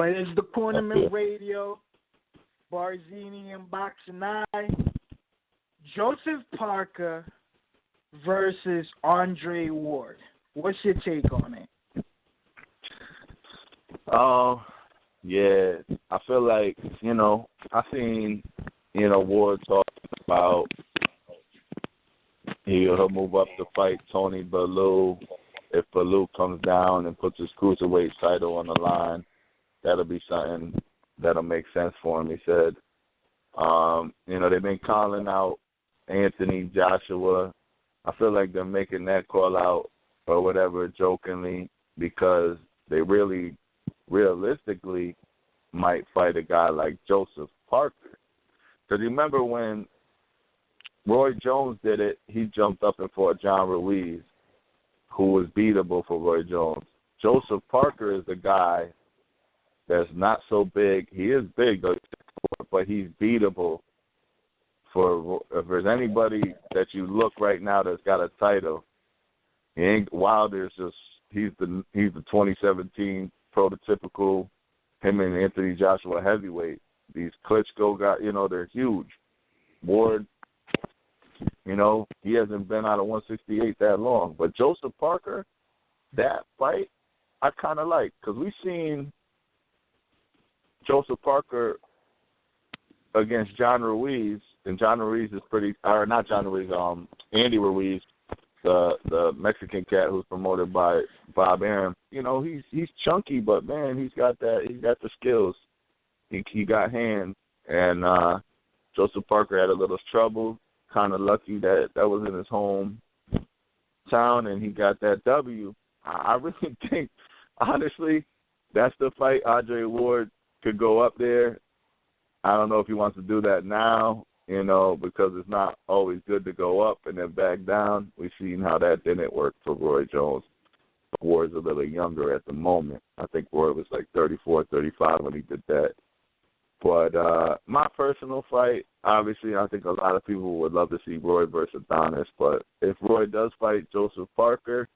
But it's the Cornerman Radio, Barzini and Boxingeye, Joseph Parker versus Andre Ward. What's your take on it? Yeah, I feel like, I seen, Ward talking about he'll move up to fight Tony Bellew. If Bellew comes down and puts his cruiserweight title on the line, that'll be something that'll make sense for him, he said. They've been calling out Anthony Joshua. I feel like they're making that call out or whatever jokingly because they really realistically might fight a guy like Joseph Parker. Because remember when Roy Jones did it, he jumped up and fought John Ruiz, who was beatable for Roy Jones. Joseph Parker is the guy that's not so big. He is big, though, but he's beatable. If there's anybody that you look right now that's got a title, Wilder's just he's the 2017 prototypical him and Anthony Joshua heavyweight. These Klitschko guys, they're huge. Ward, he hasn't been out of 168 that long. But Joseph Parker, that fight, I kind of like because we've seen Joseph Parker against John Ruiz, and John Ruiz is Andy Ruiz, the Mexican cat who's promoted by Bob Arum. He's chunky, but man, he's got the skills. He got hands, and Joseph Parker had a little trouble. Kind of lucky that was in his home town, and he got that W. I really think, honestly, that's the fight. Andre Ward could go up there. I don't know if he wants to do that now, because it's not always good to go up and then back down. We've seen how that didn't work for Roy Jones. Ward's a little younger at the moment. I think Roy was like 34, 35 when he did that. But my personal fight, obviously, I think a lot of people would love to see Roy versus Adonis. But if Roy does fight Joseph Parker,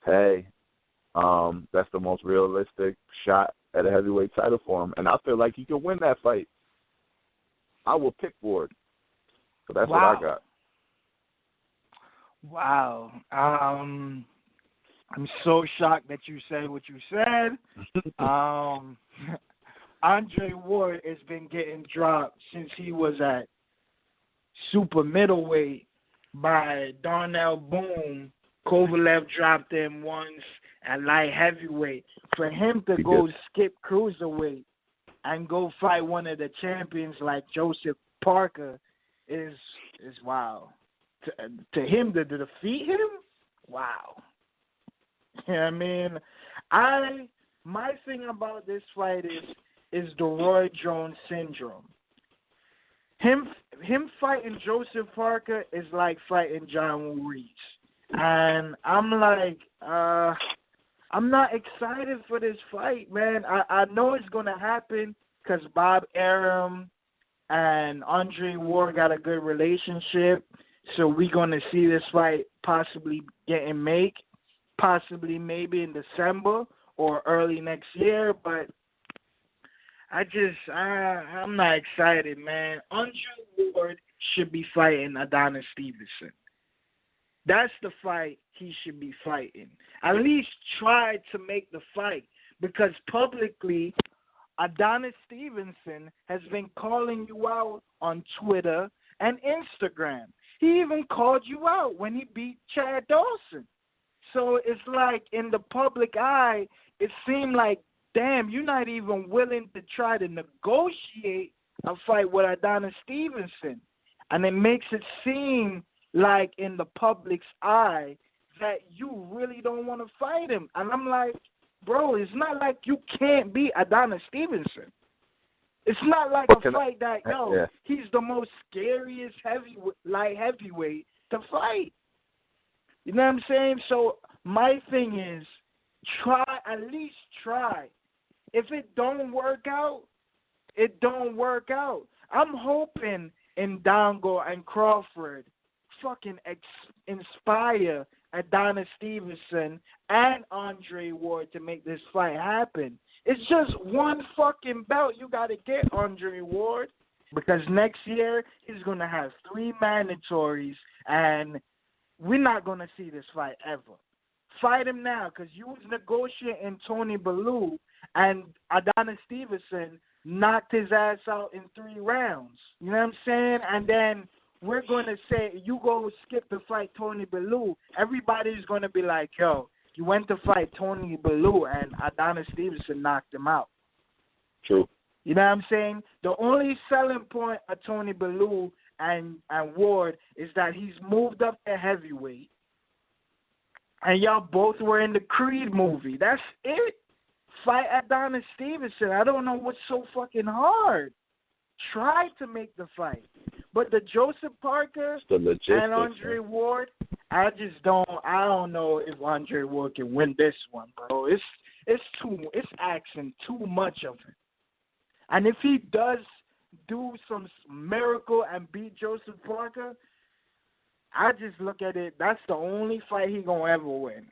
hey, that's the most realistic shot at a heavyweight title for him. And I feel like he could win that fight. I will pick Ward. So that's what I got. Wow. I'm so shocked that you said what you said. Andre Ward has been getting dropped since he was at super middleweight by Darnell Boone. Kovalev dropped him once at light heavyweight. For him to go skip cruiserweight and go fight one of the champions like Joseph Parker is wow. To him to defeat him, wow. You know what I mean? My thing about this fight is the Roy Jones syndrome. Him fighting Joseph Parker is like fighting John Ruiz. And I'm like, I'm not excited for this fight, man. I know it's going to happen because Bob Arum and Andre Ward got a good relationship. So we're going to see this fight possibly getting made, possibly maybe in December or early next year. But I'm not excited, man. Andre Ward should be fighting Adonis Stevenson. That's the fight he should be fighting. At least try to make the fight because publicly, Adonis Stevenson has been calling you out on Twitter and Instagram. He even called you out when he beat Chad Dawson. So it's like in the public eye, it seemed like, damn, you're not even willing to try to negotiate a fight with Adonis Stevenson. And it makes it seem like in the public's eye that you really don't want to fight him. And I'm like, bro, it's not like you can't beat Adonis Stevenson. It's not like a fight that, he's the most scariest light heavyweight to fight. You know what I'm saying? So my thing is, at least try. If it don't work out, it don't work out. I'm hoping Ndongo and Crawford fucking inspire Adonis Stevenson and Andre Ward to make this fight happen. It's just one fucking belt you got to get, Andre Ward. Because next year, he's going to have 3 mandatories, and we're not going to see this fight ever. Fight him now, because you was negotiating Tony Bellew, and Adonis Stevenson knocked his ass out in 3 rounds. You know what I'm saying? And then we're going to say, you go skip to fight Tony Bellew. Everybody's going to be like, yo, you went to fight Tony Bellew, and Adonis Stevenson knocked him out. True. You know what I'm saying? The only selling point of Tony Bellew and Ward is that he's moved up to heavyweight. And y'all both were in the Creed movie. That's it. Fight Adonis Stevenson. I don't know what's so fucking hard. Try to make the fight. But the Joseph Parker and Andre Ward, I don't know if Andre Ward can win this one, bro. It's asking too much of him. And if he does do some miracle and beat Joseph Parker, I just look at it, that's the only fight he gonna ever win.